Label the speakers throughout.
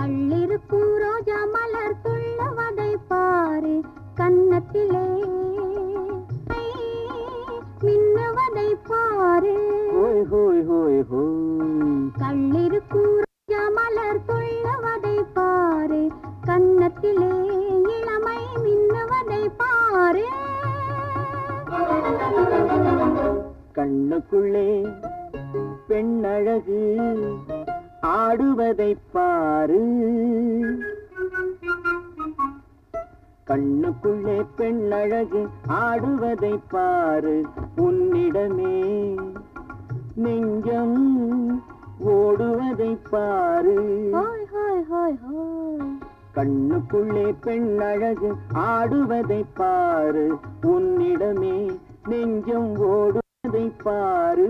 Speaker 1: கள்ளிருக்கும் ரோஜா மலர் துள்ளவதை பாரு கன்னத்திலே மின்னுவதை பாரு.
Speaker 2: ஹோய் ஹோய் ஹோய் ஹோய்.
Speaker 1: கள்ளிருக்கும் ரோஜா மலர் துள்ளவதை பாரு கன்னத்திலே இளமை மின்னுவதை பாரு.
Speaker 2: கண்ணுக்குள்ளே பெண்ணழகு ஆடுவதை பாரு. கண்ணுக்குள்ளே பெண்ணழகு ஆடுவதை பாரு. உன்னிடமே நெஞ்சம் ஓடுவதை பாரு.
Speaker 1: ஹோய் ஹோய் ஹோய் ஹோய்.
Speaker 2: கண்ணுக்குள்ளே பெண்ணழகு ஆடுவதை பாரு. உன்னிடமே நெஞ்சம் ஓடுவதை பாரு.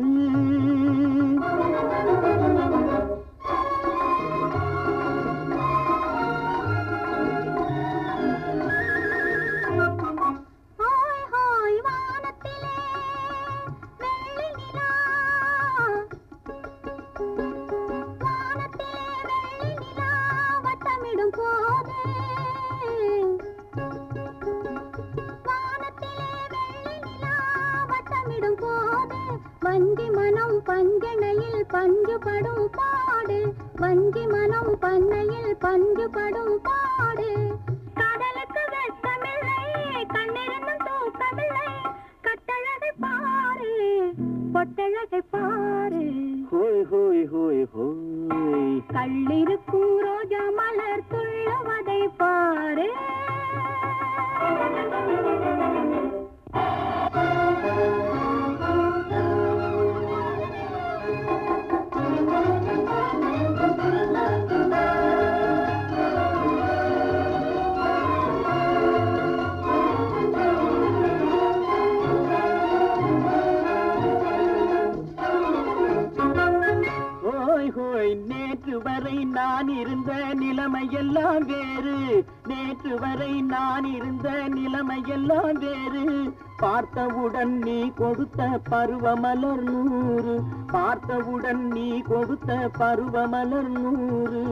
Speaker 1: வஞ்சி மனம் பஞ்சனையில் பஞ்சுபடும் பாடு. வஞ்சி மனம் பண்ணையில் பஞ்சுபடும் பாடு. கடலுக்கு வெட்டமில்லை கண்ணிருந்தும் தூக்கமில்லை. கட்டழகை பாரு பொட்டழகை பாரு.
Speaker 2: ஹோய் ஹோய் ஹோய் ஹோய்.
Speaker 1: கள்ளிருக்கும் ரோஜா மலர் துள்ளுவதை பாரு.
Speaker 2: நேற்று வரை நான் இருந்த நிலைமையெல்லாம் வேறு. நேற்று வரை நான் இருந்த நிலைமையெல்லாம் வேறு. பார்த்தவுடன் நீ கொடுத்த பருவமலர் 100. பார்த்தவுடன் நீ கொடுத்த பருவமலர் 100.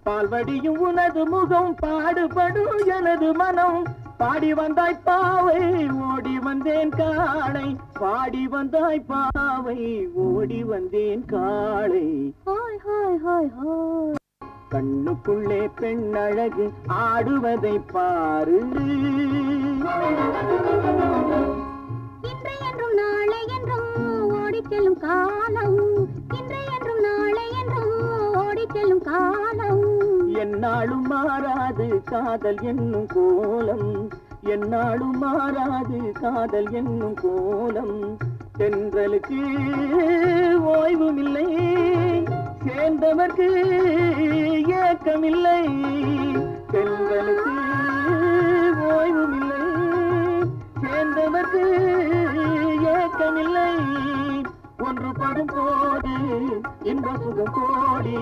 Speaker 2: பால்வடியும் உனது முகம் பாடுபடும் எனது மனம். பாடி வந்தாய் பாவை ஓடி வந்தேன் காளை. பாடி வந்தாய் பாவை ஓடி வந்தேன் காளை.
Speaker 1: ஹோய் ஹோய் ஹோய் ஹோய்.
Speaker 2: கண்ணுக்குள்ளே பெண்ணழகு ஆடுவதை பாரு.
Speaker 1: இன்று என்றும் நாளை என்றும் ஓடிச் செல்லும் காலம். இன்று என்றும் நாளை என்றும் ஓடிச் செல்லும் காலம்.
Speaker 2: என்னாலும் மாறாது காதல் என்னும் கோலம். என்னாலும் மாறாது காதல் என்னும் கோலம். தென்றலுக்கு ஓய்வுமில்லை சேர்ந்தவர்க்கு ஏக்கமில்லை. தென்றலுக்கு ஓய்வுமில்லை சேர்ந்தவர்க்கு ஏக்கமில்லை. ஒன்றுபடும் போது இன்ப சுகம் கோடி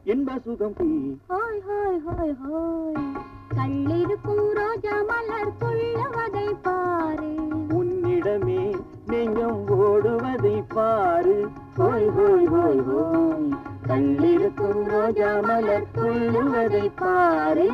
Speaker 2: இன்ப சுகம் தீ.
Speaker 1: ஹோய் ஹோய் ஹோய் ஹோய். கள்ளிருக்கும் ரோஜா மலர் துள்ளுவதை பாரு.
Speaker 2: உன்னிடமே நெஞ்சம் ஓடுவதை பாரு. ஹோய் ஹோய் ஹோய் ஹோய். கள்ளிருக்கும் ரோஜா மலர் துள்ளுவதை பாரு.